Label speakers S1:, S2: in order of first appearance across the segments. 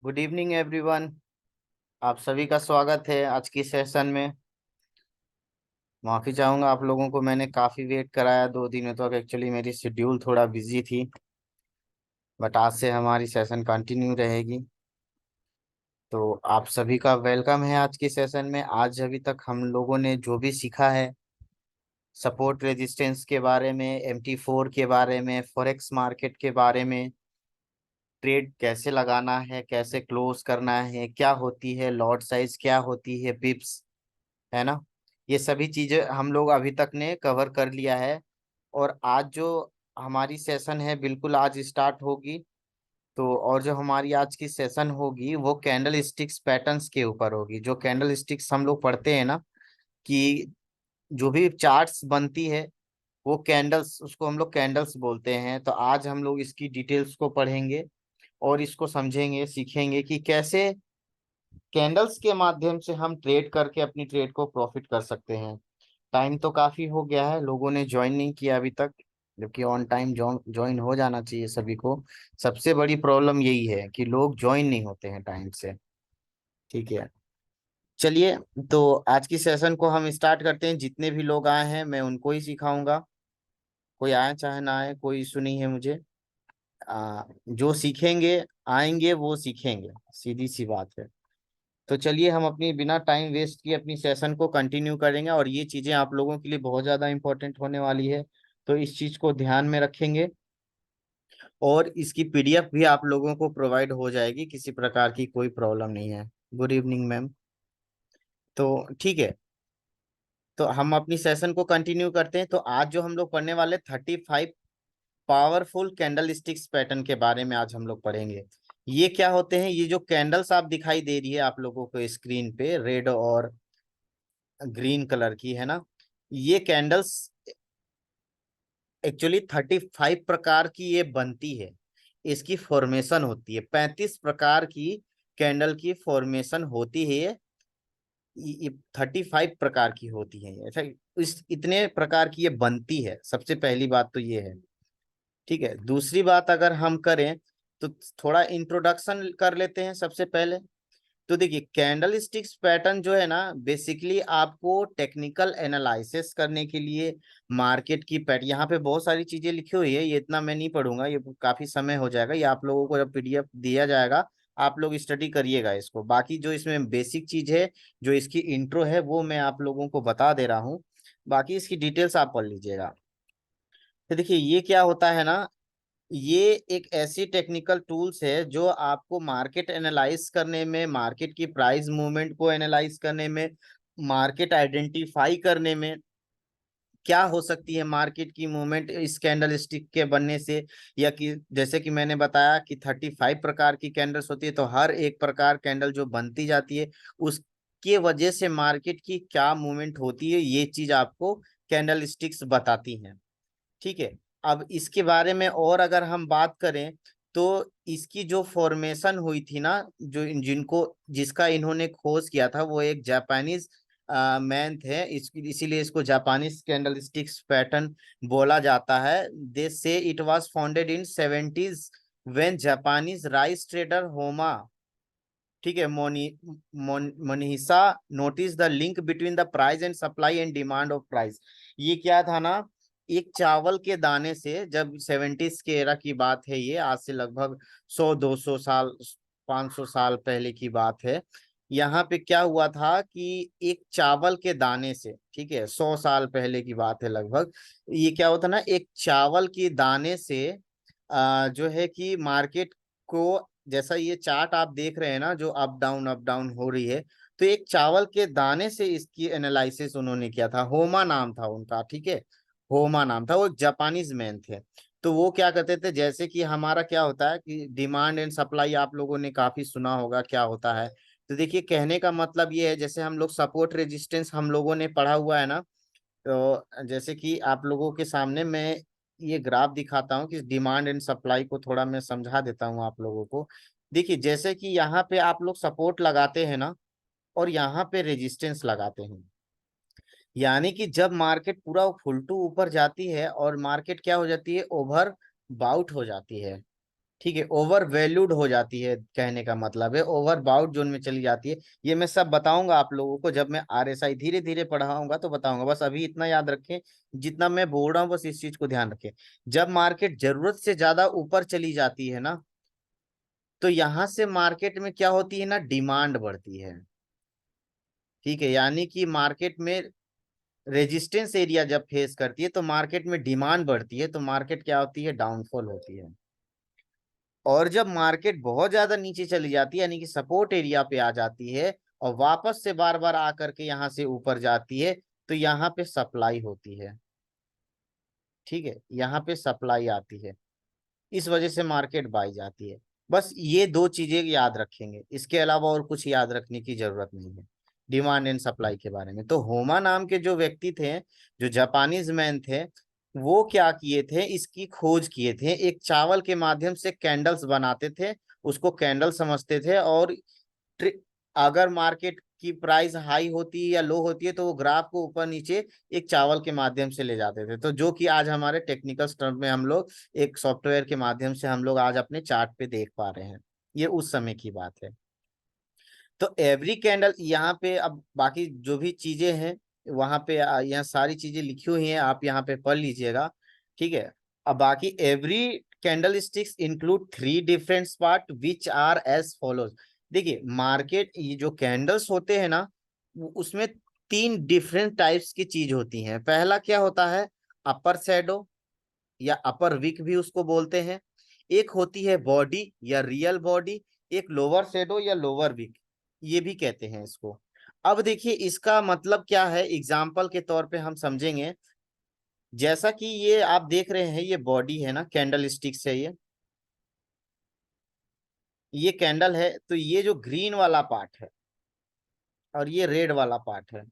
S1: Good evening everyone. आप सभी का स्वागत है आज की सेशन में। माफ़ी चाहूँगा आप लोगों को, मैंने काफ़ी वेट कराया 2 दिनों तक। एक्चुअली मेरी शेड्यूल थोड़ा बिजी थी, बट आज से हमारी सेशन कंटिन्यू रहेगी। तो आप सभी का वेलकम है आज की सेशन में। आज अभी तक हम लोगों ने जो भी सीखा है, सपोर्ट रेजिस्टेंस के बारे में, MT4 के बारे में, फॉरेक्स मार्केट के बारे में, ट्रेड कैसे लगाना है, कैसे क्लोज करना है, क्या होती है लॉट साइज, क्या होती है पिप्स, है ना। ये सभी चीजें हम लोग अभी तक ने कवर कर लिया है। और आज जो हमारी सेशन है बिल्कुल आज स्टार्ट होगी। तो और जो हमारी आज की सेशन होगी वो कैंडल स्टिक्स पैटर्न्स के ऊपर होगी। जो कैंडल स्टिक्स हम लोग पढ़ते हैं ना, कि जो भी चार्ट्स बनती है वो कैंडल्स, उसको हम लोग कैंडल्स बोलते हैं। तो आज हम लोग इसकी डिटेल्स को पढ़ेंगे और इसको समझेंगे, सीखेंगे कि कैसे कैंडल्स के माध्यम से हम ट्रेड करके अपनी ट्रेड को प्रॉफिट कर सकते हैं। टाइम तो काफी हो गया है, लोगों ने ज्वाइन नहीं किया अभी तक, जबकि ऑन टाइम ज्वाइन हो जाना चाहिए सभी को। सबसे बड़ी प्रॉब्लम यही है कि लोग ज्वाइन नहीं होते हैं टाइम से। ठीक है, चलिए। तो आज की सेशन को हम स्टार्ट करते हैं। जितने भी लोग आए हैं मैं उनको ही सिखाऊंगा, कोई आए चाहे ना आए, कोई इशू नहीं है मुझे। जो सीखेंगे आएंगे वो सीखेंगे, सीधी सी बात है। तो चलिए हम अपनी बिना टाइम वेस्ट किए अपनी सेशन को कंटिन्यू करेंगे, और ये चीजें आप लोगों के लिए बहुत ज़्यादा इंपॉर्टेंट होने वाली है। तो इस चीज को ध्यान में रखेंगे, और इसकी PDF भी आप लोगों को प्रोवाइड हो जाएगी, किसी प्रकार की कोई प्रॉब्लम नहीं है। Good evening ma'am. तो ठीक है, तो हम अपनी सेशन को कंटिन्यू करते हैं। तो आज जो हम लोग पढ़ने वाले 35 पावरफुल कैंडल स्टिक्स पैटर्न के बारे में आज हम लोग पढ़ेंगे। ये क्या होते हैं? ये जो कैंडल्स आप दिखाई दे रही है आप लोगों को स्क्रीन पे, रेड और ग्रीन कलर की, है ना। ये कैंडल्स एक्चुअली 35 प्रकार की ये बनती है। इसकी फॉर्मेशन होती है 35 प्रकार की कैंडल की फॉर्मेशन होती है। ये 35 प्रकार की होती है। ऐसा इस इतने प्रकार की ये बनती है। सबसे पहली बात तो ये है। ठीक है, दूसरी बात अगर हम करें तो थोड़ा इंट्रोडक्शन कर लेते हैं सबसे पहले। तो देखिए, कैंडल स्टिक्स पैटर्न जो है ना, बेसिकली आपको टेक्निकल एनालिसिस करने के लिए मार्केट की पैट यहाँ पे बहुत सारी चीजें लिखी हुई है, ये इतना मैं नहीं पढ़ूंगा, ये काफी समय हो जाएगा। ये आप लोगों को जब PDF दिया जाएगा आप लोग स्टडी करिएगा इसको। बाकी जो इसमें बेसिक चीज है, जो इसकी इंट्रो है, वो मैं आप लोगों को बता दे रहा हूँ। बाकी इसकी डिटेल्स आप पढ़ लीजिएगा। तो देखिए ये क्या होता है ना, ये एक ऐसी टेक्निकल टूल्स है जो आपको मार्केट एनालाइज करने में, मार्केट की प्राइस मूवमेंट को एनालाइज करने में, मार्केट आइडेंटिफाई करने में, क्या हो सकती है मार्केट की मूवमेंट इस कैंडल स्टिक के बनने से। या कि जैसे कि मैंने बताया कि 35 प्रकार की कैंडल्स होती है, तो हर एक प्रकार कैंडल जो बनती जाती है उसके वजह से मार्केट की क्या मूवमेंट होती है, ये चीज आपको कैंडल स्टिक्स बताती हैं। ठीक है, अब इसके बारे में और अगर हम बात करें तो इसकी जो फॉर्मेशन हुई थी ना, जो जिनको जिसका इन्होंने खोज किया था वो एक जापानीज मैन थे। इसीलिए इसको जापानीज कैंडल स्टिक्स पैटर्न बोला जाता है। They say it was founded in 70s when Japanese rice trader Homma, ठीक है, Munehisa notice the link between the price and supply and demand of price. ये क्या था ना, एक चावल के दाने से, जब 70s के एरा की बात है, ये आज से लगभग 100-200 साल, 500 साल पहले की बात है। यहाँ पे क्या हुआ था कि एक चावल के दाने से, ठीक है, 100 साल पहले की बात है लगभग। ये क्या होता ना, एक चावल के दाने से जो है कि मार्केट को, जैसा ये चार्ट आप देख रहे हैं ना जो अप डाउन हो रही है, तो एक चावल के दाने से इसकी एनालिसिस उन्होंने किया था। होमा नाम था उनका, ठीक है, होमा नाम था। वो एक जापानीज मैन थे। तो वो क्या करते थे, जैसे कि हमारा क्या होता है कि डिमांड एंड सप्लाई आप लोगों ने काफी सुना होगा क्या होता है। तो देखिए, कहने का मतलब ये है, जैसे हम लोग सपोर्ट रेजिस्टेंस हम लोगों ने पढ़ा हुआ है ना। तो जैसे कि आप लोगों के सामने मैं ये ग्राफ दिखाता हूँ कि डिमांड एंड सप्लाई को थोड़ा मैं समझा देता हूँ आप लोगों को। देखिए, जैसे कि यहाँ पे आप लोग सपोर्ट लगाते हैं ना, और यहाँ पे रेजिस्टेंस लगाते हैं, यानी कि जब मार्केट पूरा फुल टू ऊपर जाती है और मार्केट क्या हो जाती है, ओवर बाउट हो जाती है, ठीक है, ओवर वैल्यूड हो जाती है, कहने का मतलब है ओवर बाउट जोन में चली जाती है। ये मैं सब बताऊंगा आप लोगों को, जब मैं आरएसआई धीरे धीरे पढ़ाऊंगा तो बताऊंगा, बस अभी इतना याद रखें, जितना मैं बोल रहा हूँ बस इस चीज को ध्यान रखें। जब मार्केट जरूरत से ज्यादा ऊपर चली जाती है ना, तो यहां से मार्केट में क्या होती है ना, डिमांड बढ़ती है। ठीक है, यानी कि मार्केट में रेजिस्टेंस एरिया जब फेस करती है तो मार्केट में डिमांड बढ़ती है, तो मार्केट क्या होती है, डाउनफॉल होती है। और जब मार्केट बहुत ज्यादा नीचे चली जाती है, यानी कि सपोर्ट एरिया पे आ जाती है और वापस से बार बार आकर के यहाँ से ऊपर जाती है, तो यहाँ पे सप्लाई होती है। ठीक है, यहाँ पे सप्लाई आती है, इस वजह से मार्केट बाई जाती है। बस ये दो चीजें याद रखेंगे, इसके अलावा और कुछ याद रखने की जरूरत नहीं है डिमांड एंड सप्लाई के बारे में। तो होमा नाम के जो व्यक्ति थे, जो जापानीज मैन थे, वो क्या किए थे, इसकी खोज किए थे। एक चावल के माध्यम से कैंडल्स बनाते थे, उसको कैंडल समझते थे, और अगर मार्केट की प्राइस हाई होती है या लो होती है तो वो ग्राफ को ऊपर नीचे एक चावल के माध्यम से ले जाते थे। तो जो कि आज हमारे टेक्निकल टर्म में हम लोग एक सॉफ्टवेयर के माध्यम से हम लोग आज अपने चार्ट पे देख पा रहे हैं, ये उस समय की बात है। तो एवरी कैंडल यहाँ पे, अब बाकी जो भी चीजें हैं वहां पे यहाँ सारी चीजें लिखी हुई हैं, आप यहाँ पे पढ़ लीजिएगा। ठीक है, अब बाकी every candle sticks include three different part which are as follows. देखिए मार्केट, ये जो कैंडल्स होते हैं ना, उसमें तीन डिफरेंट टाइप्स की चीज होती हैं। पहला क्या होता है, अपर शैडो या अपर विक भी उसको बोलते हैं। एक होती है बॉडी या रियल बॉडी, एक लोअर शेडो या लोअर विक, ये भी कहते हैं इसको। अब देखिए इसका मतलब क्या है, एग्जाम्पल के तौर पे हम समझेंगे। जैसा कि ये आप देख रहे हैं, ये बॉडी है ना, कैंडल स्टिक्स है ये कैंडल है। तो ये जो ग्रीन वाला पार्ट है और ये रेड वाला पार्ट है,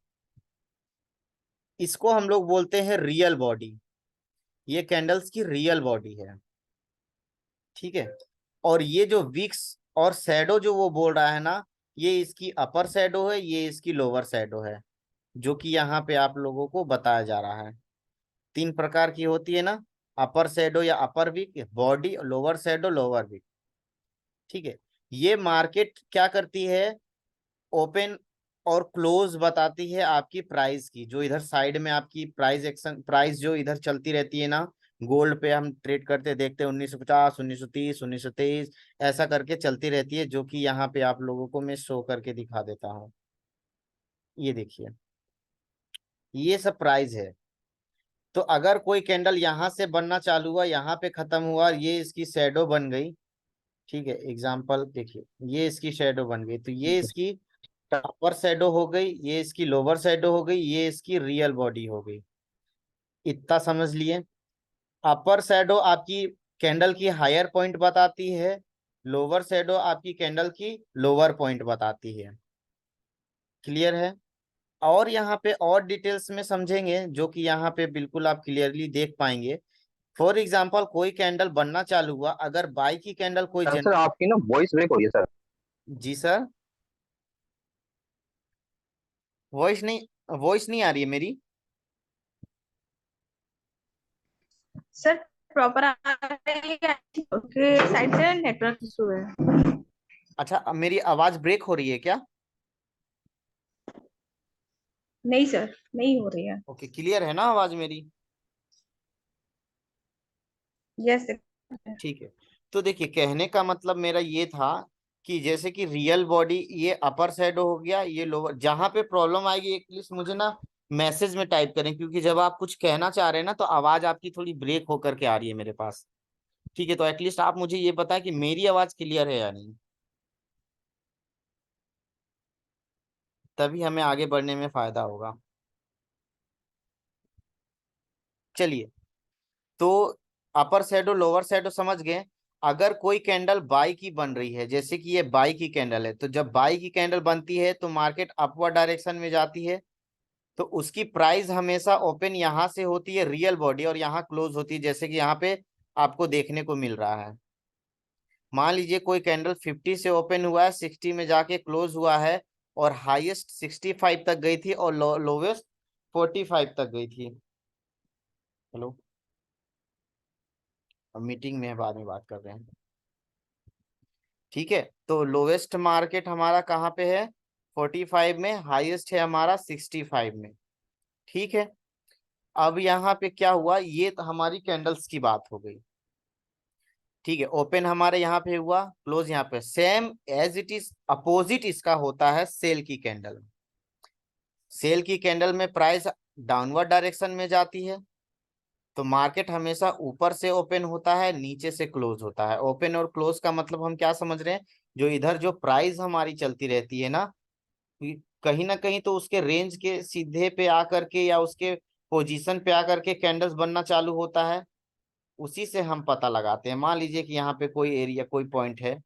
S1: इसको हम लोग बोलते हैं रियल बॉडी। ये कैंडल्स की रियल बॉडी है। ठीक है, और ये जो विक्स और शैडो जो वो बोल रहा है ना, ये इसकी अपर शैडो है, ये इसकी लोअर शैडो है, जो कि यहाँ पे आप लोगों को बताया जा रहा है। तीन प्रकार की होती है ना, अपर शैडो या upper wick, body, lower shadow, lower wick. ठीक है, ये मार्केट क्या करती है, ओपन और क्लोज बताती है आपकी प्राइस की। जो इधर साइड में आपकी प्राइस एक्शन, प्राइस जो इधर चलती रहती है ना, गोल्ड पे हम ट्रेड करते देखते हैं 1950, 1930, 1923, ऐसा करके चलती रहती है, जो कि यहाँ पे आप लोगों को मैं शो करके दिखा देता हूँ। ये देखिए, ये सब प्राइस है। तो अगर कोई कैंडल यहाँ से बनना चालू हुआ, यहाँ पे खत्म हुआ, ये इसकी शैडो बन गई। ठीक है, एग्जाम्पल देखिए, ये इसकी शैडो बन गई, तो ये इसकी अपर शैडो हो गई, ये इसकी लोअर शैडो हो गई, ये इसकी रियल बॉडी हो गई। इतना समझ लिए। अपर शैडो आपकी कैंडल की हायर पॉइंट बताती है, लोअर शैडो आपकी कैंडल की लोअर पॉइंट बताती है। क्लियर है। और यहाँ पे और डिटेल्स में समझेंगे, जो कि यहाँ पे बिल्कुल आप क्लियरली देख पाएंगे। फॉर एग्जाम्पल कोई कैंडल बनना चालू हुआ, अगर बाई की कैंडल कोई
S2: सर आपकी ना वॉइस ब्रेक हो रही है सर।
S1: जी सर, वॉइस नहीं आ रही है मेरी।
S3: सर प्रॉपर आ रही है आपके साइड से, नेटवर्क इशू है।
S1: अच्छा, अब मेरी आवाज ब्रेक हो रही है क्या?
S3: नहीं सर, नहीं हो रही है।
S1: ओके, क्लियर है ना आवाज मेरी?
S3: यस।
S1: ठीक है, तो देखिए कहने का मतलब मेरा ये था कि जैसे कि रियल बॉडी ये अपर साइड हो गया, ये लोअर। जहां पे प्रॉब्लम आएगी एटलीस्ट मुझे ना मैसेज में टाइप करें, क्योंकि जब आप कुछ कहना चाह रहे हैं ना तो आवाज आपकी थोड़ी ब्रेक होकर के आ रही है मेरे पास। ठीक है, तो एटलीस्ट आप मुझे ये बताएं कि मेरी आवाज क्लियर है या नहीं, तभी हमें आगे बढ़ने में फायदा होगा। चलिए, तो अपर शैडो लोअर शैडो समझ गए। अगर कोई कैंडल बाई की बन रही है, जैसे कि ये बाई की कैंडल है, तो जब बाई की कैंडल बनती है तो मार्केट अपवर्ड डायरेक्शन में जाती है। तो उसकी प्राइस हमेशा ओपन यहाँ से होती है रियल बॉडी, और यहाँ क्लोज होती है, जैसे कि यहाँ पे आपको देखने को मिल रहा है। मान लीजिए कोई कैंडल 50 से ओपन हुआ है, 60 में जाके क्लोज हुआ है, और हाईएस्ट 65 तक गई थी और लोवेस्ट 45 तक गई थी। हेलो, अब मीटिंग में है, बाद में बात कर रहे हैं। ठीक है, तो लोवेस्ट मार्केट हमारा कहाँ पे है 45 में, हाईएस्ट है हमारा 65 में। ठीक है, अब यहाँ पे क्या हुआ, ये तो हमारी कैंडल्स की बात हो गई। ठीक है, ओपन हमारे यहाँ पे हुआ, क्लोज यहाँ पे, same as it is opposite इसका होता है सेल की कैंडल। सेल की कैंडल में प्राइस डाउनवर्ड डायरेक्शन में जाती है, तो मार्केट हमेशा ऊपर से ओपन होता है, नीचे से क्लोज होता है। ओपन और क्लोज का मतलब हम क्या समझ रहे हैं, जो इधर जो प्राइस हमारी चलती रहती है ना, कहीं ना कहीं तो उसके रेंज के सीधे पे आकर के या उसके पोजीशन पे आकर के कैंडल्स बनना चालू होता है, उसी से हम पता लगाते हैं। मान लीजिए कि यहाँ पे कोई एरिया, कोई पॉइंट है,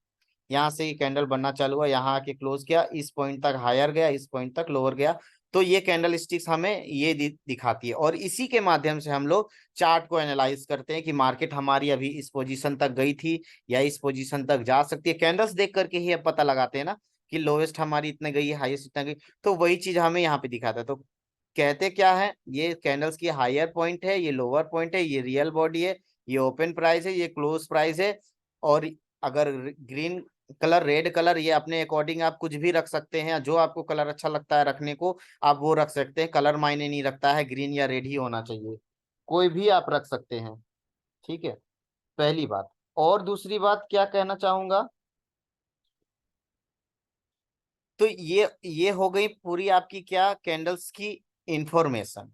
S1: यहाँ से ये कैंडल बनना चालू हुआ, यहाँ आके क्लोज किया, इस पॉइंट तक हायर गया, इस पॉइंट तक लोअर गया, तो ये कैंडल स्टिक्स हमें ये दिखाती है। और इसी के माध्यम से हम लोग चार्ट को एनालाइज करते हैं कि मार्केट हमारी अभी इस पोजीशन तक गई थी या इस पोजीशन तक जा सकती है। कैंडल्स देख करके ही अब पता लगाते हैं ना कि लोवेस्ट हमारी इतने गई है, हाईएस्ट इतना गई, तो वही चीज हमें यहाँ पे दिखाता है। तो कहते क्या है, ये कैंडल्स की हायर पॉइंट है, ये लोअर पॉइंट है, ये रियल बॉडी है, ये ओपन प्राइस है, ये क्लोज प्राइस है। और अगर ग्रीन कलर, रेड कलर, ये अपने अकॉर्डिंग आप कुछ भी रख सकते हैं, जो आपको कलर अच्छा लगता है रखने को आप वो रख सकते हैं। कलर मायने नहीं रखता है, ग्रीन या रेड ही होना चाहिए, कोई भी आप रख सकते हैं। ठीक है, पहली बात। और दूसरी बात क्या कहना चाहूंगा, तो ये हो गई पूरी आपकी क्या कैंडल्स की इंफॉर्मेशन।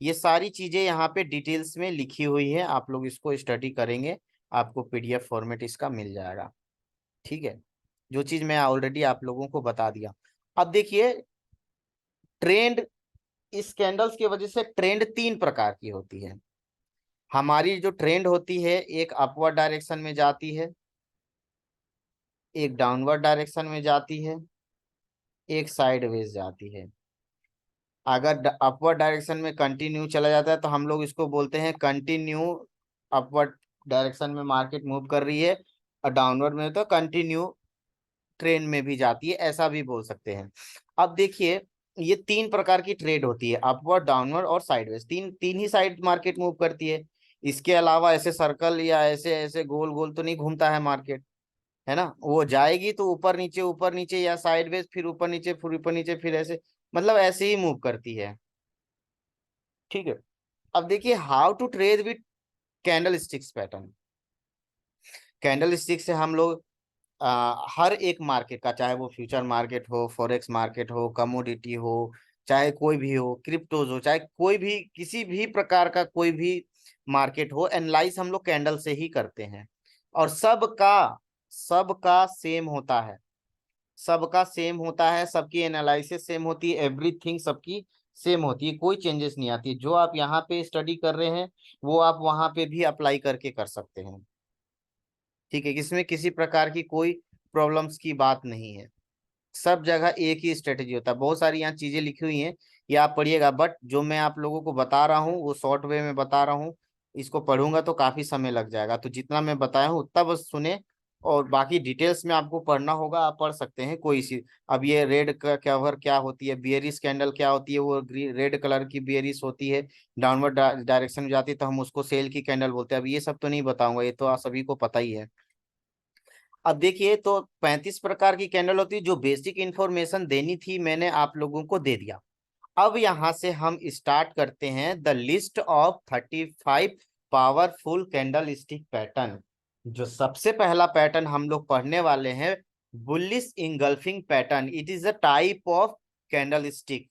S1: ये सारी चीजें यहाँ पे डिटेल्स में लिखी हुई है, आप लोग इसको स्टडी करेंगे, आपको पीडीएफ फॉर्मेट इसका मिल जाएगा। ठीक है, जो चीज मैं ऑलरेडी आप लोगों को बता दिया। अब देखिए ट्रेंड, इस कैंडल्स की वजह से ट्रेंड तीन प्रकार की होती है। हमारी जो ट्रेंड होती है, एक अपवर्ड डायरेक्शन में जाती है, एक डाउनवर्ड डायरेक्शन में जाती है, एक साइडवेज जाती है। अगर अपवर्ड डायरेक्शन में कंटिन्यू चला जाता है तो हम लोग इसको बोलते हैं कंटिन्यू अपवर्ड डायरेक्शन में मार्केट मूव कर रही है, और डाउनवर्ड में तो कंटिन्यू ट्रेंड में भी जाती है, ऐसा भी बोल सकते हैं। अब देखिए ये तीन प्रकार की ट्रेड होती है, अपवर्ड, डाउनवर्ड और साइडवेज, तीन तीन ही साइड मार्केट मूव करती है। इसके अलावा ऐसे सर्कल या ऐसे ऐसे गोल गोल तो नहीं घूमता है मार्केट, है ना। वो जाएगी तो ऊपर नीचे या साइडवेज, फिर ऊपर नीचे, फिर ऊपर नीचे, फिर ऐसे, मतलब ऐसे ही मूव करती है। ठीक है, अब देखिए how to trade with candle sticks pattern. Candle stick से हम लोग हर एक मार्केट का, चाहे वो फ्यूचर मार्केट हो, फॉरेक्स मार्केट हो, कमोडिटी हो, चाहे कोई भी हो, क्रिप्टोज हो, चाहे कोई भी किसी भी प्रकार का कोई भी मार्केट हो, एनालाइज हम लोग कैंडल से ही करते हैं। और सबका सेम होता है, सबका सेम होता है, सबकी एनालिसिस सेम होती है, एवरीथिंग सबकी सेम होती है, कोई चेंजेस नहीं आती। जो आप यहाँ पे स्टडी कर रहे हैं वो आप वहां पे भी अप्लाई करके कर सकते हैं। ठीक है, इसमें किसी प्रकार की कोई प्रॉब्लम्स की बात नहीं है, सब जगह एक ही स्ट्रेटेजी होता है। बहुत सारी यहाँ चीजें लिखी हुई हैं, ये आप पढ़िएगा, बट जो मैं आप लोगों को बता रहा हूँ वो शॉर्ट वे में बता रहा हूँ। इसको पढ़ूंगा तो काफी समय लग जाएगा, तो जितना मैं बताया हूँ उतना बस सुने, और बाकी डिटेल्स में आपको पढ़ना होगा, आप पढ़ सकते हैं कोई सी। अब ये रेड का कवर क्या होती है, बियरिश कैंडल क्या होती है, वो रेड कलर की बियरिश होती है, डाउनवर्ड डायरेक्शन में जाती है तो हम उसको सेल की कैंडल बोलते हैं। अब ये सब तो नहीं बताऊंगा, ये तो आप सभी को पता ही है। अब देखिए तो 35 प्रकार की कैंडल होती है, जो बेसिक इंफॉर्मेशन देनी थी मैंने आप लोगों को दे दिया। अब यहां से हम स्टार्ट करते हैं the list of 35 powerful candle stick pattern. जो सबसे पहला पैटर्न हम लोग पढ़ने वाले हैं, bullish engulfing pattern. It is a type of candle stick.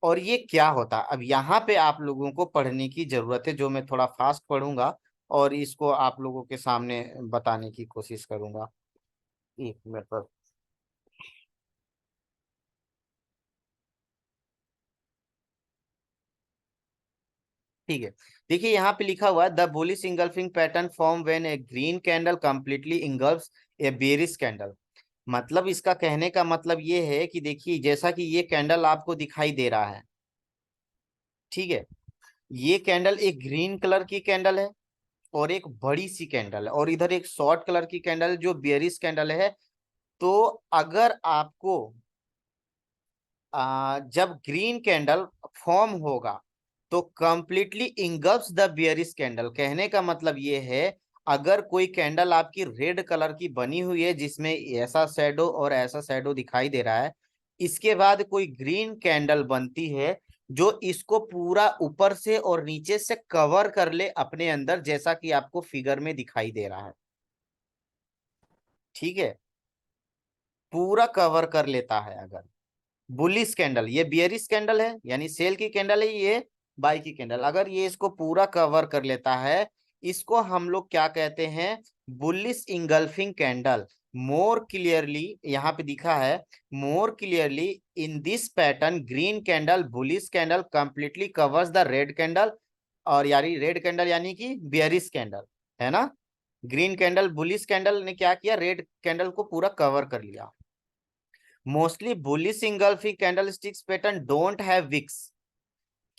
S1: और ये क्या होता है, अब यहाँ पे आप लोगों को पढ़ने की जरूरत है, जो मैं थोड़ा फास्ट पढ़ूंगा और इसको आप लोगों के सामने बताने की कोशिश करूंगा। एक मिनट पर। ठीक है, देखिए यहाँ पे लिखा हुआ है the bullish engulfing pattern form when a green candle completely engulfs a bearish candle. मतलब इसका कहने का मतलब ये है कि देखिए जैसा कि ये कैंडल आपको दिखाई दे रहा है, ठीक है, ये कैंडल एक ग्रीन कलर की कैंडल है और एक बड़ी सी कैंडल है, और इधर एक शॉर्ट कलर की कैंडल जो बेरिश कैंडल है। तो अगर आपको जब ग्रीन कैंडल फॉर्म होगा तो कंप्लीटली इंगल्फ्स द बियरिश कैंडल, कहने का मतलब ये है अगर कोई कैंडल आपकी रेड कलर की बनी हुई है जिसमें ऐसा शैडो और ऐसा शैडो दिखाई दे रहा है, इसके बाद कोई ग्रीन कैंडल बनती है जो इसको पूरा ऊपर से और नीचे से कवर कर ले अपने अंदर, जैसा कि आपको फिगर में दिखाई दे रहा है, ठीक है, पूरा कवर कर लेता है। अगर बुलिश कैंडल, ये बियरिश कैंडल है यानी सेल की कैंडल है, ये बाई की कैंडल, अगर ये इसको पूरा कवर कर लेता है, इसको हम लोग क्या कहते हैं, bullish engulfing candle. More clearly यहाँ पे दिखा है, more clearly in this pattern green candle bullish candle completely covers the red candle, और यानी रेड कैंडल यानी कि बियरिश कैंडल है ना। ग्रीन कैंडल बुलिश कैंडल ने क्या किया, रेड कैंडल को पूरा कवर कर लिया। Mostly bullish engulfing candlesticks pattern don't have wicks.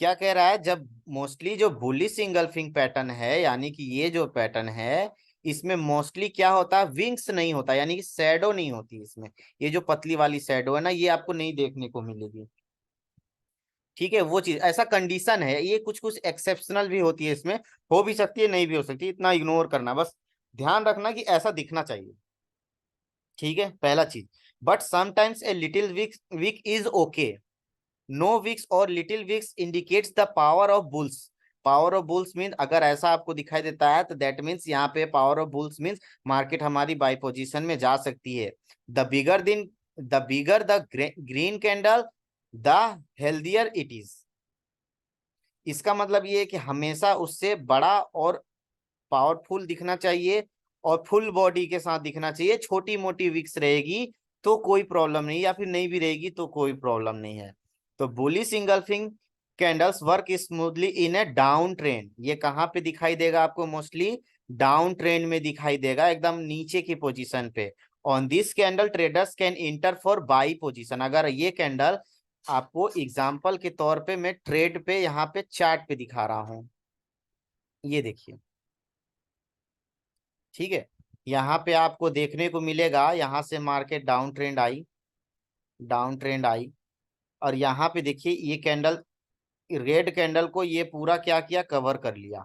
S1: क्या कह रहा है, जब मोस्टली जो बुलिश इंगल्फिंग पैटर्न है यानी कि ये जो पैटर्न है, इसमें मोस्टली क्या होता है, विंग्स नहीं होता, यानी कि शैडो नहीं होती इसमें। ये जो पतली वाली शैडो है ना, ये आपको नहीं देखने को मिलेगी, ठीक है। वो चीज ऐसा कंडीशन है, ये कुछ कुछ एक्सेप्शनल भी होती है इसमें, हो भी सकती है नहीं भी हो सकती, इतना इग्नोर करना, बस ध्यान रखना कि ऐसा दिखना चाहिए, ठीक है, पहला चीज। But sometimes a little wick is okay, no wicks और little wicks indicates the power of bulls. Power of bulls mean अगर ऐसा आपको दिखाई देता है तो दैट मीन्स यहाँ पे power of bulls means market हमारी बाई पोजीशन में जा सकती है। The bigger the green candle the healthier it is. इसका मतलब ये है कि हमेशा उससे बड़ा और पावरफुल दिखना चाहिए और फुल बॉडी के साथ दिखना चाहिए। छोटी मोटी विक्स रहेगी तो कोई प्रॉब्लम नहीं, या फिर नहीं भी रहेगी तो कोई प्रॉब्लम नहीं है। तो bullish engulfing candles work smoothly in a down trend. ये कहाँ पे दिखाई देगा आपको, मोस्टली डाउन ट्रेंड में दिखाई देगा, एकदम नीचे की पोजीशन पे। On this candle traders can inter for by position. अगर ये कैंडल आपको एग्जाम्पल के तौर पे मैं ट्रेड पे यहाँ पे चार्ट पे दिखा रहा हूं, ये देखिए, ठीक है, यहाँ पे आपको देखने को मिलेगा, यहाँ से मार्केट डाउन ट्रेंड आई, डाउन ट्रेंड आई, और यहाँ पे देखिए ये कैंडल, रेड कैंडल को ये पूरा क्या किया, कवर कर लिया।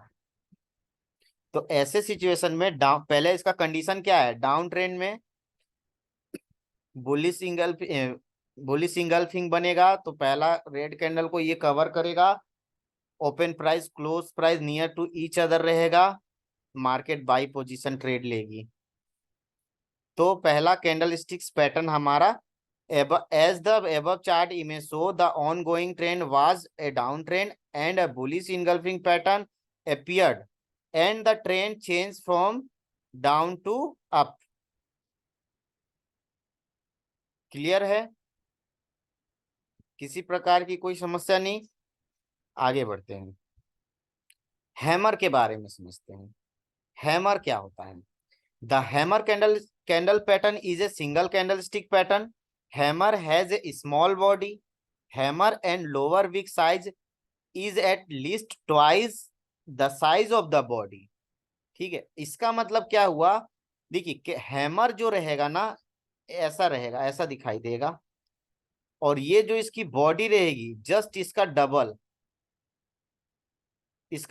S1: तो ऐसे सिचुएशन में डाउन, पहले इसका कंडीशन क्या है, डाउन ट्रेंड में बुलिश इंगल्फिंग बनेगा तो पहला रेड कैंडल को ये कवर करेगा, open price close price near to each other रहेगा, मार्केट बाई पोजीशन ट्रेड लेगी। तो पहला कैंडल स्टिक्स पैटर्न हमारा, as the above chart image show, the ongoing trend was a downtrend and a bullish engulfing pattern appeared and the trend changed from down to up। Clear है, किसी प्रकार की कोई समस्या नहीं, आगे बढ़ते हैं। हैमर के बारे में समझते हैं। हैमर क्या होता है, the hammer candle pattern is a single candle stick pattern. Hammer has a small body, hammer and lower wick size is at least twice the size of the body, ठीक है। इसका मतलब क्या हुआ, देखिए हैमर जो रहेगा ना, ऐसा रहेगा, ऐसा दिखाई देगा, और ये जो इसकी बॉडी रहेगी जस्ट इसका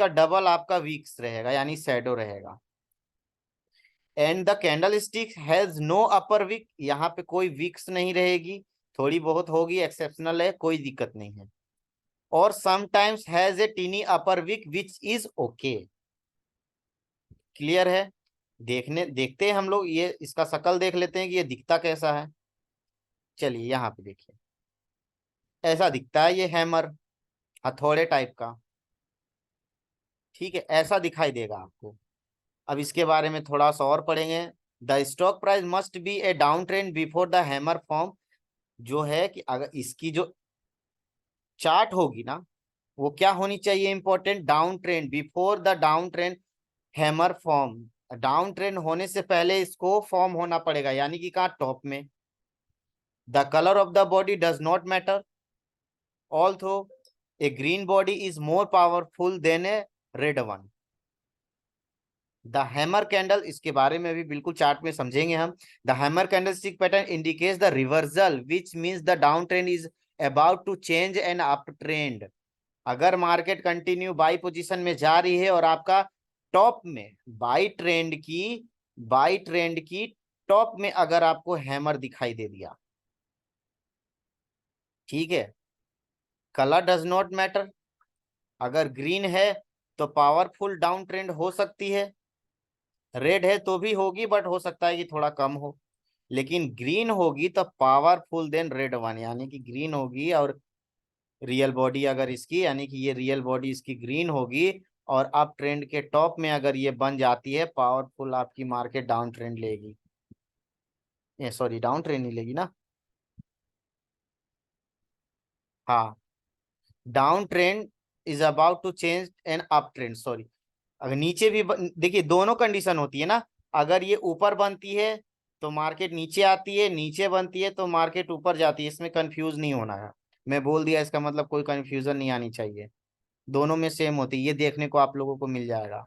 S1: डबल आपका वीक्स रहेगा यानी शैडो रहेगा। And the candle stick has no upper wick, यहाँ पे कोई विक्स नहीं रहेगी, थोड़ी बहुत होगी, एक्सेप्शनल है, कोई दिक्कत नहीं है। और sometimes has a tiny upper wick which is okay. Clear है, देखते हैं हम लोग, ये इसका शकल देख लेते हैं कि ये दिखता कैसा है। चलिए यहाँ पे देखिए, ऐसा दिखता है ये हैमर, हथौड़े टाइप का, ठीक है, ऐसा दिखाई देगा आपको। अब इसके बारे में थोड़ा सा और पढ़ेंगे। The stock price must be A down trend before the hammer form. जो है कि अगर इसकी जो चार्ट होगी ना, वो क्या होनी चाहिए, important, down trend before the down trend hammer form. Down trend होने से पहले इसको फॉर्म होना पड़ेगा, यानी कि कहाँ, टॉप में। The colour of the body does not matter, although a green body is more powerful than a red one. The hammer candle, इसके बारे में भी बिल्कुल चार्ट में समझेंगे हम। The hammer candle stick pattern indicates the reversal which means the down trend is about to change an up trend. अगर market continue buy position में जा रही है और आपका टॉप में बाई ट्रेंड की टॉप में अगर आपको हैमर दिखाई दे दिया, ठीक है, कलर डज नॉट मैटर, अगर ग्रीन है तो पावरफुल डाउन ट्रेंड हो सकती है, रेड है तो भी होगी बट हो सकता है कि थोड़ा कम हो, लेकिन ग्रीन होगी तो पावरफुल देन रेड वन, यानी कि ग्रीन होगी और रियल बॉडी अगर इसकी, यानी कि ये रियल बॉडी इसकी ग्रीन होगी और अप ट्रेंड के टॉप में अगर ये बन जाती है, पावरफुल आपकी मार्केट डाउन ट्रेंड लेगी, सॉरी डाउन ट्रेंड नहीं लेगी ना, हाँ, down trend is about to change an up trend, sorry, अगर नीचे भी देखिए दोनों कंडीशन होती है ना, अगर ये ऊपर बनती है तो मार्केट नीचे आती है, नीचे बनती है तो मार्केट ऊपर जाती है, इसमें कंफ्यूज नहीं होना है, मैं बोल दिया, इसका मतलब कोई कंफ्यूजन नहीं आनी चाहिए, दोनों में सेम होती है, ये देखने को आप लोगों को मिल जाएगा।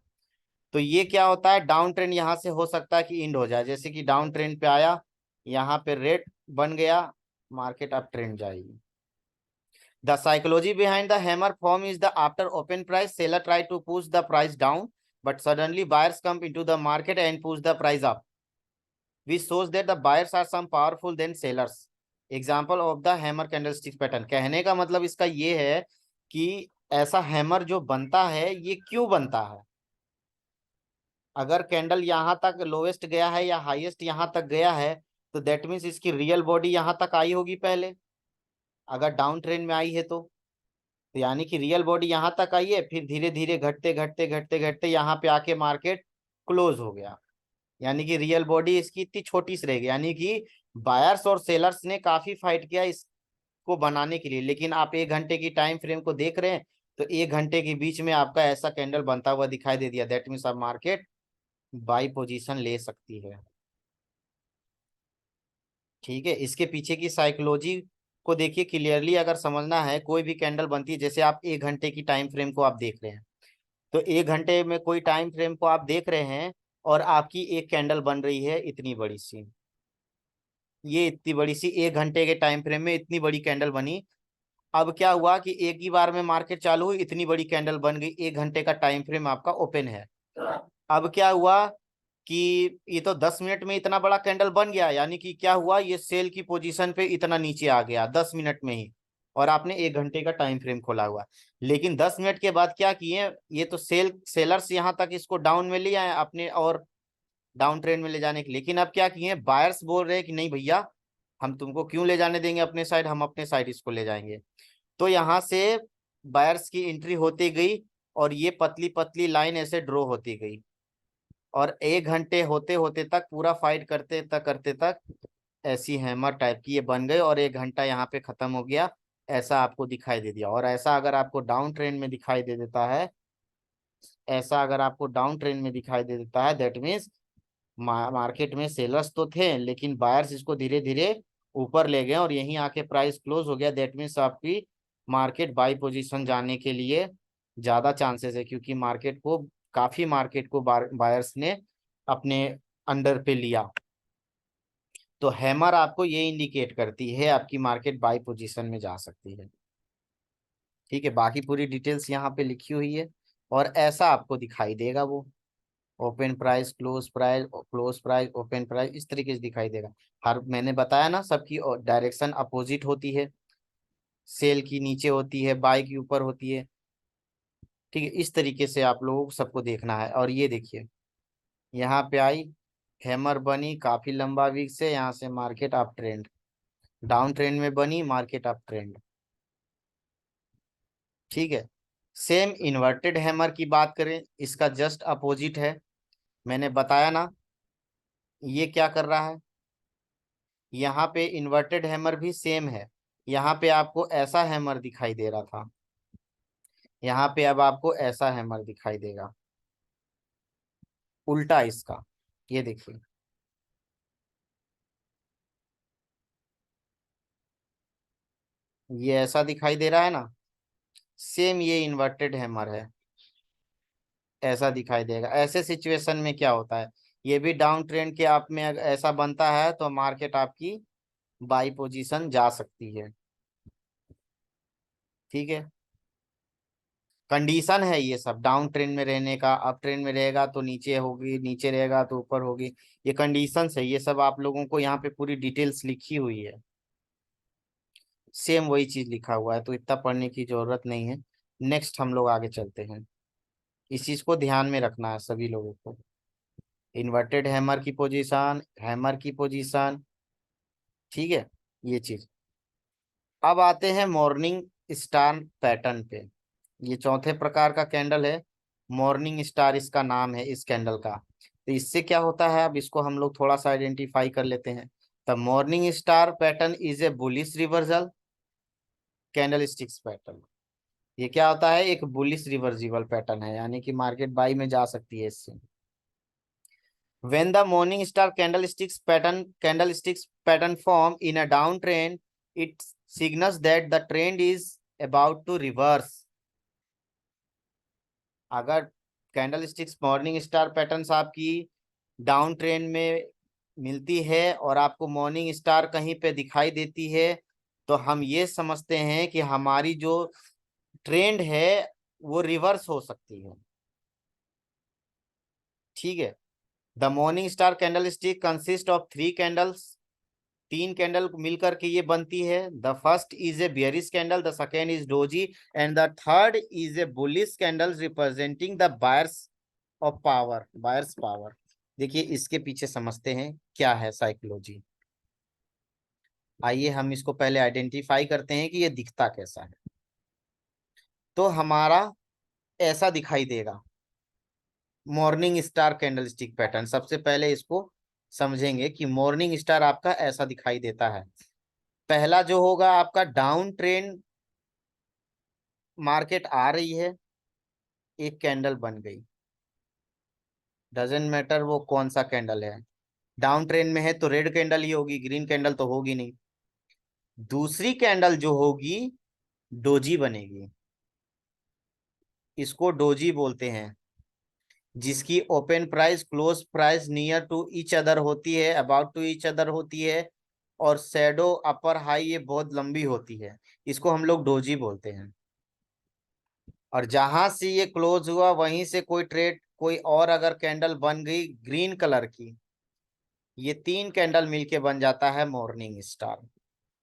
S1: तो ये क्या होता है, डाउन ट्रेंड यहाँ से हो सकता है कि इंड हो जाए, जैसे कि डाउन ट्रेंड पे आया, यहाँ पे रेड बन गया, मार्केट अप ट्रेंड जाएगी। The psychology behind the hammer form is the after open price, seller try to push the price down, but suddenly buyers come into the market and push the price up, which shows that the buyers are some powerful than sellers. Example of the hammer candlestick pattern. कहने का मतलब इसका ये है कि ऐसा hammer जो बनता है ये क्यों बनता है, अगर कैंडल यहाँ तक लोएस्ट गया है या हाईएस्ट यहाँ तक गया है तो दैट मीन्स इसकी रियल बॉडी यहाँ तक आई होगी पहले, अगर डाउन ट्रेंड में आई है तो यानी कि रियल बॉडी यहाँ तक आई है, फिर धीरे धीरे घटते घटते घटते घटते यहाँ पे आके मार्केट क्लोज हो गया, यानी कि रियल बॉडी इसकी इतनी छोटी सी रह गई, यानी कि बायर्स और सेलर्स ने काफी फाइट किया इसको बनाने के लिए, लेकिन आप 1 घंटे की टाइम फ्रेम को देख रहे हैं तो 1 घंटे के बीच में आपका ऐसा कैंडल बनता हुआ दिखाई दे दिया, दैट मीन्स अब मार्केट बाई पोजीशन ले सकती है। ठीक है, इसके पीछे की साइकोलॉजी को देखिए क्लियरली, अगर समझना है, कोई भी कैंडल बनती है, जैसे आप 1 घंटे की टाइम फ्रेम को आप देख रहे हैं, तो 1 घंटे में कोई टाइम फ्रेम को आप देख रहे हैं और आपकी एक कैंडल बन रही है इतनी बड़ी सी, ये इतनी बड़ी सी 1 घंटे के टाइम फ्रेम में इतनी बड़ी कैंडल बनी, अब क्या हुआ कि एक ही बार में मार्केट चालू हुई, इतनी बड़ी कैंडल बन गई, 1 घंटे का टाइम फ्रेम आपका ओपन है, अब क्या हुआ कि ये तो 10 मिनट में इतना बड़ा कैंडल बन गया, यानी कि क्या हुआ, ये सेल की पोजीशन पे इतना नीचे आ गया 10 मिनट में ही, और आपने 1 घंटे का टाइम फ्रेम खोला हुआ, लेकिन 10 मिनट के बाद क्या किए, ये तो सेलर्स यहाँ तक इसको डाउन में ले आए अपने और डाउन ट्रेंड में ले जाने के, लेकिन अब क्या किए, बायर्स बोल रहे हैं कि नहीं भैया, हम तुमको क्यों ले जाने देंगे अपने साइड, हम अपने साइड इसको ले जाएंगे, तो यहाँ से बायर्स की एंट्री होती गई और ये पतली पतली लाइन ऐसे ड्रॉ होती गई, और 1 घंटे होते होते तक पूरा फाइट करते तक ऐसी हैमर टाइप की ये बन गई और 1 घंटा यहाँ पे खत्म हो गया, ऐसा आपको दिखाई दे दिया। और ऐसा अगर आपको डाउन ट्रेंड में दिखाई दे देता है, ऐसा अगर आपको डाउन ट्रेंड में दिखाई दे देता है, दैट मीन्स मार्केट में सेलर्स तो थे लेकिन बायर्स इसको धीरे धीरे ऊपर ले गए और यहीं आके प्राइस क्लोज हो गया, दैट मीन्स आपकी मार्केट बाई पोजीशन जाने के लिए ज्यादा चांसेस है, क्योंकि मार्केट को बायर्स ने अपने अंडर पे लिया। तो हैमर आपको ये इंडिकेट करती है आपकी मार्केट बाई पोजीशन में जा सकती है। ठीक है, बाकी पूरी डिटेल्स यहाँ पे लिखी हुई है और ऐसा आपको दिखाई देगा, वो open price, close price, close price, open price, इस तरीके से दिखाई देगा। हर मैंने बताया ना, सबकी डायरेक्शन अपोजिट होती है, सेल की नीचे होती है, बाय की ऊपर होती है। ठीक है, इस तरीके से आप लोगों को सबको देखना है। और ये देखिए, यहाँ पे आई, हैमर बनी काफी लंबा वीक से, यहाँ से market up trend, down trend में बनी, मार्केट अप ट्रेंड। ठीक है, सेम इन्वर्टेड हैमर की बात करें, इसका जस्ट अपोजिट है, मैंने बताया ना, ये क्या कर रहा है, यहाँ पे इन्वर्टेड हैमर भी सेम है, यहाँ पे आपको ऐसा हैमर दिखाई दे रहा था, यहाँ पे अब आपको ऐसा हैमर दिखाई देगा, उल्टा इसका, ये देखिए, ये ऐसा दिखाई दे रहा है ना, सेम ये इन्वर्टेड हैमर है, ऐसा दिखाई देगा। ऐसे सिचुएशन में क्या होता है, ये भी डाउन ट्रेंड के आप में अगर ऐसा बनता है तो मार्केट आपकी बाई पोजीशन जा सकती है। ठीक है, कंडीशन है ये सब, डाउन ट्रेंड में रहने का, अप ट्रेंड में रहेगा तो नीचे होगी, नीचे रहेगा तो ऊपर होगी, ये कंडीशंस है। ये सब आप लोगों को यहाँ पे पूरी डिटेल्स लिखी हुई है, सेम वही चीज लिखा हुआ है, तो इतना पढ़ने की जरूरत नहीं है। नेक्स्ट हम लोग आगे चलते हैं, इस चीज को ध्यान में रखना है सभी लोगों को। इन्वर्टेड हैमर की पोजीशन, हैमर की पोजीशन, ठीक है, ये चीज। अब आते हैं मॉर्निंग स्टार पैटर्न पे। ये चौथे प्रकार का कैंडल है, मॉर्निंग स्टार इसका नाम है इस कैंडल का। तो इससे क्या होता है, अब इसको हम लोग थोड़ा सा आइडेंटिफाई कर लेते हैं। The morning star pattern is a bullish reversal candle sticks pattern. ये क्या होता है, एक बुलिश रिवर्सिबल पैटर्न है, यानी कि मार्केट बाई में जा सकती है इससे। When the morning star candlesticks pattern form in a downtrend, it signals that the trend is about to reverse. अगर कैंडलस्टिक्स मॉर्निंग स्टार पैटर्न्स आपकी डाउन ट्रेंड में मिलती है और आपको मॉर्निंग स्टार कहीं पे दिखाई देती है, तो हम ये समझते हैं कि हमारी जो ट्रेंड है वो रिवर्स हो सकती है, ठीक है। The morning star candle stick consist of 3 candles, 3 candle मिलकर के ये बनती है। The first is a bearish candle, the second is doji and the third is a bullish candle representing the buyers of power, buyers power. देखिए इसके पीछे समझते हैं क्या है साइकोलॉजी। आइए हम इसको पहले आइडेंटिफाई करते हैं कि ये दिखता कैसा है। तो हमारा ऐसा दिखाई देगा मॉर्निंग स्टार कैंडलस्टिक पैटर्न। सबसे पहले इसको समझेंगे कि मॉर्निंग स्टार आपका ऐसा दिखाई देता है। पहला जो होगा आपका डाउन ट्रेंड, मार्केट आ रही है, एक कैंडल बन गई, डजेंट मैटर वो कौन सा कैंडल है, डाउन ट्रेंड में है तो रेड कैंडल ही होगी, ग्रीन कैंडल तो होगी नहीं। दूसरी कैंडल जो होगी डोजी बनेगी, इसको डोजी बोलते हैं, जिसकी open price close price near to each other होती है, अबाउट टू ईच अदर होती है, और शैडो अपर हाई ये बहुत लंबी होती है, इसको हम लोग डोजी बोलते हैं। और जहां से ये क्लोज हुआ वहीं से कोई ट्रेड, कोई और अगर कैंडल बन गई ग्रीन कलर की, ये 3 कैंडल मिलके बन जाता है मॉर्निंग स्टार।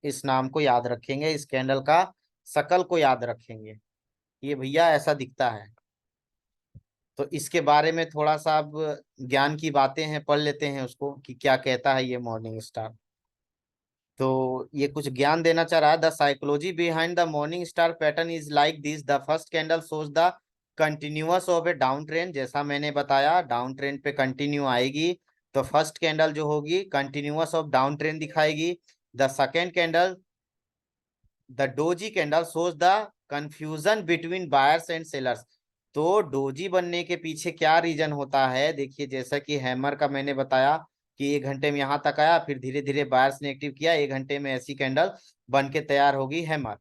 S1: इस नाम को याद रखेंगे, इस कैंडल का शकल को याद रखेंगे, ये भैया ऐसा दिखता है। तो इसके बारे में थोड़ा सा अब ज्ञान की बातें हैं, पढ़ लेते हैं उसको कि क्या कहता है ये मॉर्निंग स्टार। तो ये कुछ ज्ञान देना चाह रहा है। The psychology behind the morning star pattern is like this, the first candle shows the continuous of A down trend. जैसा मैंने बताया डाउन ट्रेंड पे कंटिन्यू आएगी, तो फर्स्ट कैंडल जो होगी कंटिन्यूअस ऑफ डाउन ट्रेंड दिखाएगी। The second candle, the doji candle shows the confusion between buyers and sellers. तो डोजी बनने के पीछे क्या रीजन होता है, देखिए जैसा कि हैमर का मैंने बताया कि 1 घंटे में यहां तक आया, फिर धीरे धीरे बायर्स ने एक्टिव किया, 1 घंटे में ऐसी कैंडल बन के तैयार होगी हैमर।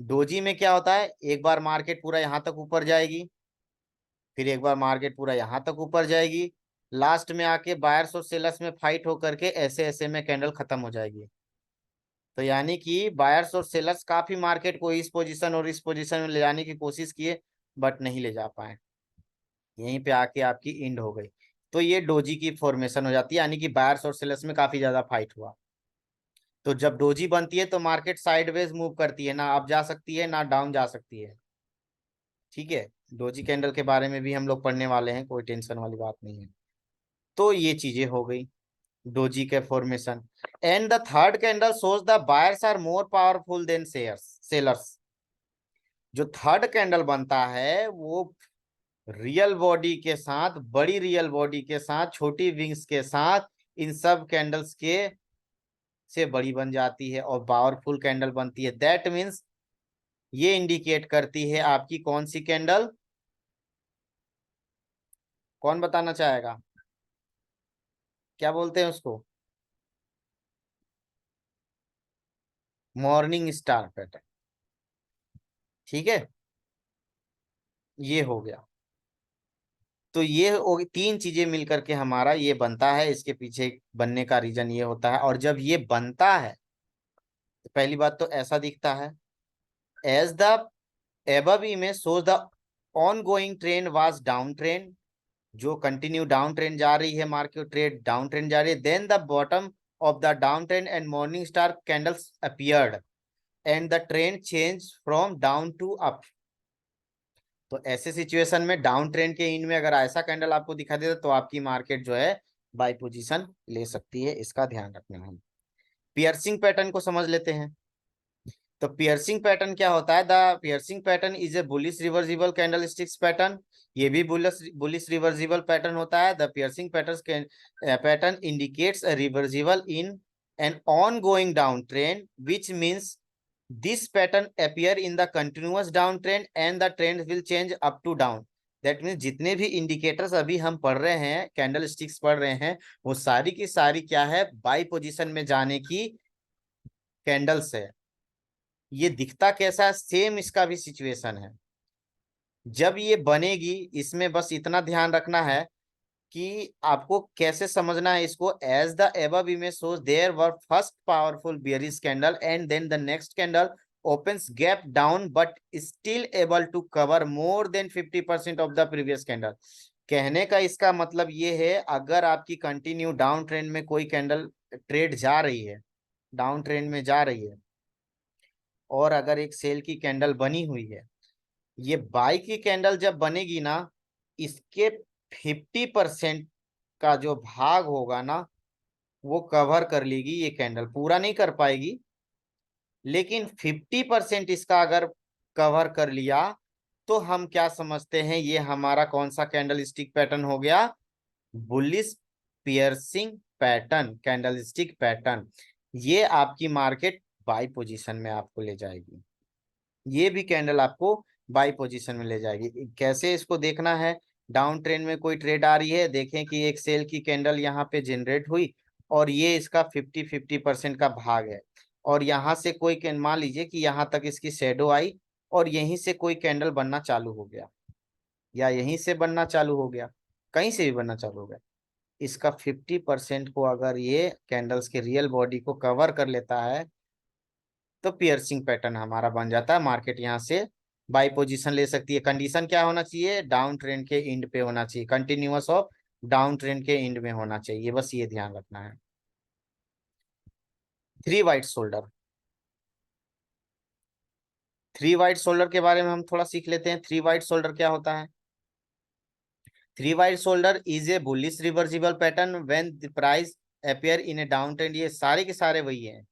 S1: डोजी में क्या होता है, एक बार मार्केट पूरा यहां तक ऊपर जाएगी, फिर एक बार मार्केट पूरा यहां तक ऊपर जाएगी, लास्ट में आके बायर्स और सेलर्स में फाइट होकर के ऐसे ऐसे में कैंडल खत्म हो जाएगी। तो यानी कि बायर्स और सेलर्स काफी मार्केट को इस पोजीशन और इस पोजीशन में ले जाने की कोशिश किए, बट नहीं ले जा पाए, यहीं पे आके आपकी इंड हो गई। तो ये डोजी की फॉर्मेशन हो जाती है, यानी कि बायर्स और सेलर्स में काफी ज्यादा फाइट हुआ। तो जब डोजी बनती है तो मार्केट साइडवेज मूव करती है, ना अप जा सकती है ना डाउन जा सकती है, ठीक है। डोजी कैंडल के बारे में भी हम लोग पढ़ने वाले हैं, कोई टेंशन वाली बात नहीं है। तो ये चीजें हो गई डोजी के formation. And the third candle shows the buyers are more powerful than sellers. जो थर्ड कैंडल बनता है वो रियल बॉडी के साथ, बड़ी रियल बॉडी के साथ, छोटी विंग्स के साथ, इन सब कैंडल्स के से बड़ी बन जाती है और पावरफुल कैंडल बनती है। दैट मीन्स ये इंडिकेट करती है आपकी कौन सी कैंडल, कौन बताना चाहेगा, क्या बोलते हैं उसको, मॉर्निंग स्टार पैटर्न, ठीक है। ये हो गया। तो ये 3 चीजें मिलकर के हमारा ये बनता है, इसके पीछे बनने का रीजन ये होता है। और जब ये बनता है तो पहली बात तो ऐसा दिखता है, as the above image shows the on going trend was down trend, जो कंटिन्यू डाउन ट्रेंड जा रही है, मार्केट ट्रेड डाउन ट्रेंड जा रही है। Then the bottom of the down trend and morning star candles appeared and the trend change from down to up. तो ऐसे situation में डाउन ट्रेंड के इन में अगर ऐसा कैंडल आपको दिखा देता तो आपकी मार्केट जो है बाय पोजीशन ले सकती है, इसका ध्यान रखना है। पियर्सिंग पैटर्न को समझ लेते हैं। तो पियर्सिंग पैटर्न क्या होता है? The piercing pattern is a bullish reversible candle sticks pattern. ये भी बुलिश रिवर्सिबल पैटर्न होता है। The piercing pattern indicates a reversible in an on going down trend which means this pattern appear in the continuous down trend and the trend will change up to down. That means जितने भी indicators अभी हम पढ़ रहे हैं, candle sticks पढ़ रहे हैं, वो सारी की सारी क्या है? बाई पोजीशन में जाने की कैंडल्स है। ये दिखता कैसा है? सेम इसका भी सिचुएशन है। जब ये बनेगी, इसमें बस इतना ध्यान रखना है कि आपको कैसे समझना है इसको। As the above image shows there were first powerful bearish candle and then the next candle opens gap down but still able to cover more than 50% of the previous candle। कहने का इसका मतलब ये है, अगर आपकी कंटिन्यू डाउन ट्रेंड में कोई कैंडल ट्रेड जा रही है, डाउन ट्रेंड में जा रही है, और अगर एक सेल की कैंडल बनी हुई है, ये बाई की कैंडल जब बनेगी ना, इसके 50% का जो भाग होगा ना, वो कवर कर लेगी ये कैंडल। पूरा नहीं कर पाएगी, लेकिन 50% इसका अगर कवर कर लिया तो हम क्या समझते हैं? ये हमारा कौन सा कैंडल स्टिक पैटर्न हो गया? Bullish piercing pattern, candle stick pattern. ये आपकी मार्केट बाई पोजीशन में आपको ले जाएगी। ये भी कैंडल आपको बाई पोजीशन में ले जाएगी। कैसे इसको देखना है? डाउन ट्रेंड में कोई ट्रेड आ रही है, देखें कि एक सेल की कैंडल यहाँ पे जनरेट हुई और ये इसका 50% का भाग है, और यहाँ से कोई मान लीजिए कि यहाँ तक इसकी शेडो आई और यहीं से कोई कैंडल बनना चालू हो गया, या यहीं से बनना चालू हो गया, कहीं से भी बनना चालू हो गया। इसका 50% को अगर ये कैंडल्स के रियल बॉडी को कवर कर लेता है तो पियर्सिंग पैटर्न हमारा बन जाता है। मार्केट यहाँ से बाई पोजीशन ले सकती है। कंडीशन क्या होना चाहिए? डाउन ट्रेंड के एंड पे होना चाहिए, कंटिन्यूअस ऑफ डाउन ट्रेंड के एंड में होना चाहिए, बस ये ध्यान रखना है। Three white shoulder, three white shoulder के बारे में हम थोड़ा सीख लेते हैं। थ्री वाइट शोल्डर क्या होता है? Three white shoulder is a bullish reversible pattern when the price appear in a down trend. ये सारे के सारे वही हैं,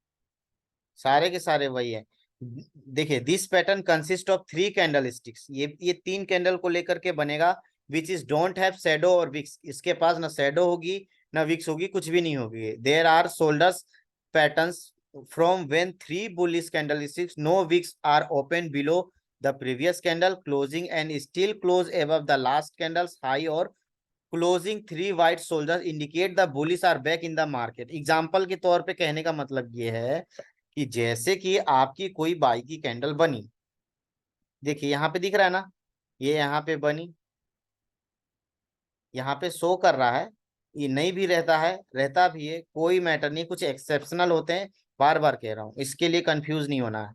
S1: सारे के सारे वही है। देखिए, this pattern consist of three candle sticks. ये तीन कैंडल को लेकर के बनेगा, which is don't have shadow और विक्स। इसके पास ना शैडो होगी ना विक्स होगी, कुछ भी नहीं होगी। There are soldiers patterns from when three bullish candle sticks, no wicks are open below the previous candle closing and still close above the last candles high और closing. Three white soldiers indicate the bullish are back in the market. Example के तौर पे कहने का मतलब ये है कि जैसे कि आपकी कोई बाई की कैंडल बनी, देखिए यहाँ पे दिख रहा है ना, ये यहाँ पे बनी, यहाँ पे शो कर रहा है। ये नहीं भी रहता है, रहता भी है, कोई मैटर नहीं, कुछ एक्सेप्शनल होते हैं, बार बार कह रहा हूँ, इसके लिए कंफ्यूज नहीं होना है,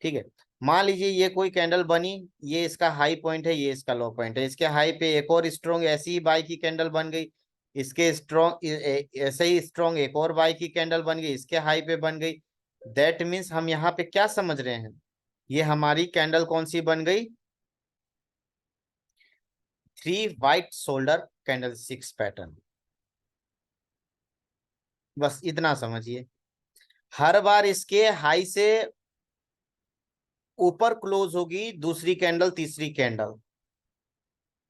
S1: ठीक है। मान लीजिए ये कोई कैंडल बनी, ये इसका हाई पॉइंट है, ये इसका लो पॉइंट है, इसके हाई पे एक और स्ट्रॉन्ग ऐसी ही बाई की कैंडल बन गई, इसके स्ट्रॉन्ग ऐसे ही स्ट्रॉन्ग एक और बाई की कैंडल बन गई, इसके हाई पे बन गई। दैट मीन्स हम यहाँ पे क्या समझ रहे हैं? ये हमारी कैंडल कौन सी बन गई? Three white shoulder candle six pattern. बस इतना समझिए। हर बार इसके हाई से ऊपर क्लोज होगी दूसरी कैंडल, तीसरी कैंडल,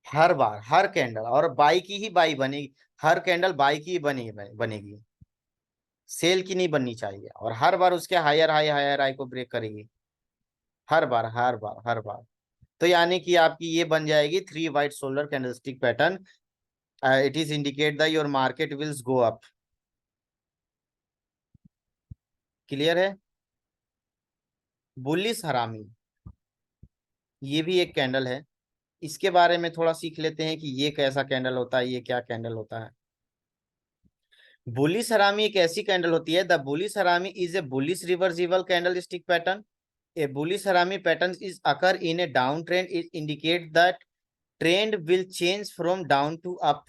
S1: हर बार हर कैंडल, और बाई की ही बाई बनेगी, हर कैंडल बाई की ही बनेगी, सेल की नहीं बननी चाहिए। और हर बार उसके हायर हाई को ब्रेक करेगी, हर बार हर बार हर बार। तो यानी कि आपकी ये बन जाएगी three white shoulder candlestick pattern. It is indicate the your market wills go up. Clear है? बुलिश हरामी, ये भी एक कैंडल है, इसके बारे में थोड़ा सीख लेते हैं कि ये कैसा कैंडल होता है, ये क्या कैंडल होता है। बुलिश हरामी एक ऐसी कैंडल होती है, the bullish harami is a bullish reversible candle stick pattern. A bullish harami pattern is occur in a down trend, is indicate that trend will change from down to up.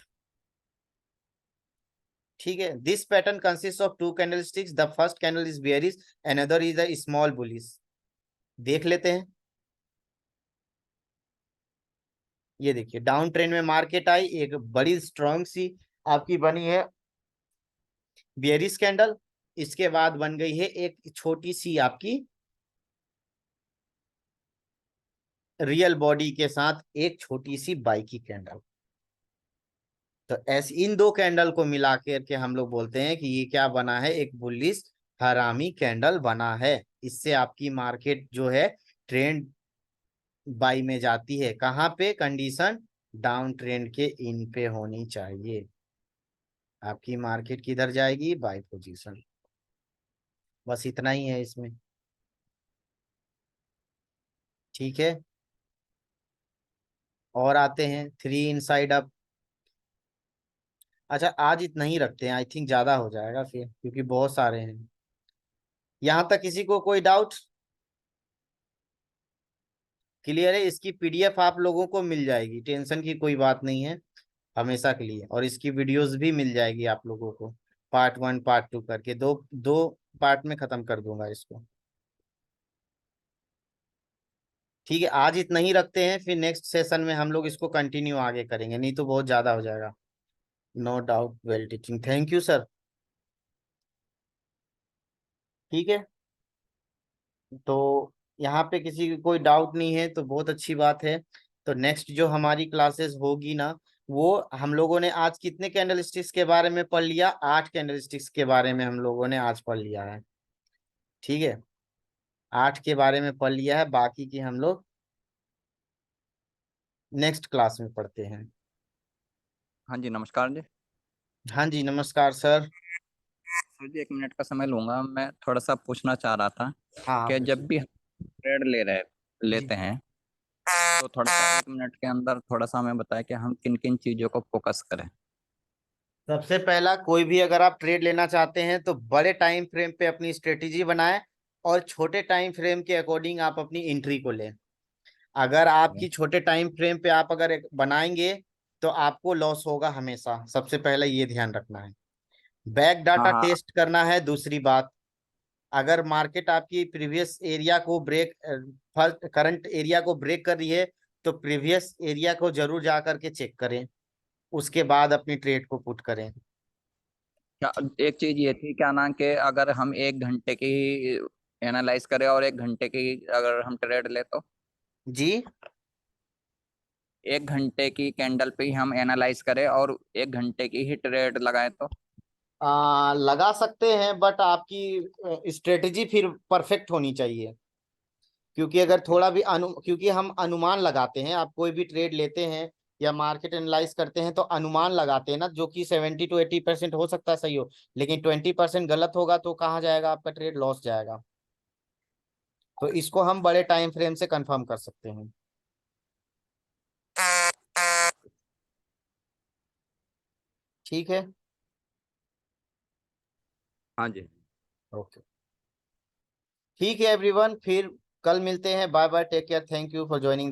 S1: ठीक है, this pattern consist of two candlesticks, the first candle is bearish, another is a small bullish. देख लेते हैं। ये देखिए, down trend में market आई, एक बड़ी स्ट्रॉन्ग सी आपकी बनी है बेयरिश कैंडल, इसके बाद बन गई है एक छोटी सी आपकी रियल बॉडी के साथ एक छोटी सी बाई की कैंडल। तो ऐसे इन दो कैंडल को मिला के हम लोग बोलते हैं कि ये क्या बना है, एक बुलिश हरामी कैंडल बना है। इससे आपकी मार्केट जो है ट्रेंड बाई में जाती है। कहाँ पे? कंडीशन डाउन ट्रेंड के इन पे होनी चाहिए। आपकी मार्केट किधर जाएगी? By position. बस इतना ही है इसमें। ठीक है, और आते हैं थ्री इनसाइड अप। अच्छा, आज इतना ही रखते हैं, आई थिंक ज्यादा हो जाएगा फिर, क्योंकि बहुत सारे हैं। यहां तक किसी को कोई डाउट? क्लियर है? इसकी पीडीएफ आप लोगों को मिल जाएगी, टेंशन की कोई बात नहीं है हमेशा के लिए। और इसकी वीडियोस भी मिल जाएगी आप लोगों को, पार्ट 1 पार्ट 2 करके, दो दो पार्ट में खत्म कर दूंगा इसको। ठीक है, आज इतना ही रखते हैं, फिर नेक्स्ट सेशन में हम लोग इसको कंटिन्यू आगे करेंगे, नहीं तो बहुत ज्यादा हो जाएगा। No doubt, well teaching, thank you sir. ठीक है, तो यहाँ पे किसी की कोई डाउट नहीं है तो बहुत अच्छी बात है। तो नेक्स्ट जो हमारी क्लासेस होगी ना, वो हम लोगों ने आज कितने कैंडल स्टिक्स के बारे में पढ़ लिया? 8 कैंडल स्टिक्स के बारे में हम लोगों ने आज पढ़ लिया है। ठीक है, 8 के बारे में पढ़ लिया है, बाकी की हम लोग नेक्स्ट क्लास में पढ़ते हैं।
S2: हाँ जी, नमस्कार जी।
S1: हाँ जी, नमस्कार सर।
S2: सर जी, 1 मिनट का समय लूंगा। मैं थोड़ा सा पूछना चाह रहा था
S1: हाँ, आप
S2: कि
S1: पूछिए।
S2: जब भी हम ट्रेड
S1: जी,
S2: लेते हैं, तो थोड़ा सा 1 मिनट के अंदर थोड़ा सा हमें बताएं कि हम किन किन चीज़ों को फोकस करें।
S1: सबसे पहला, कोई भी अगर आप ट्रेड लेना चाहते हैं तो बड़े टाइम फ्रेम पे अपनी स्ट्रेटेजी बनाएं, और छोटे टाइम फ्रेम के अकॉर्डिंग आप अपनी एंट्री को लें। अगर आपकी छोटे टाइम फ्रेम पे आप अगर बनाएंगे तो आपको लॉस होगा हमेशा। सबसे पहले ये ध्यान रखना है। बैक
S2: हाँ
S1: डाटा
S2: हाँ।
S1: टेस्ट करना है। दूसरी बात, अगर मार्केट आपकी प्रीवियस एरिया को ब्रेक, करंट एरिया को ब्रेक कर रही है, तो प्रीवियस एरिया को जरूर जा करके चेक करें, उसके बाद अपनी ट्रेड को पुट करें।
S2: क्या एक चीज ये थी, क्या ना, कि अगर हम 1 घंटे की एनालाइज करें और 1 घंटे की अगर हम ट्रेड ले, तो
S1: जी,
S2: 1 घंटे की कैंडल पे ही हम एनालाइज करें और 1 घंटे की ही ट्रेड लगाए, तो
S1: लगा सकते हैं, बट आपकी स्ट्रेटेजी फिर परफेक्ट होनी चाहिए। क्योंकि अगर
S2: ओके।
S1: थोड़ा भी क्योंकि हम अनुमान लगाते हैं, आप कोई भी ट्रेड लेते हैं या मार्केट एनालाइज करते हैं तो अनुमान लगाते हैं ना, जो कि 70 to 80% हो सकता है सही हो, लेकिन 20% गलत होगा तो कहाँ जाएगा आपका ट्रेड? लॉस जाएगा। तो इसको हम बड़े टाइम फ्रेम से कंफर्म कर सकते हैं। ठीक है,
S2: हाँ जी।
S1: ओके, ठीक है एवरीवन, फिर कल मिलते हैं। Bye bye, take care, thank you for joining.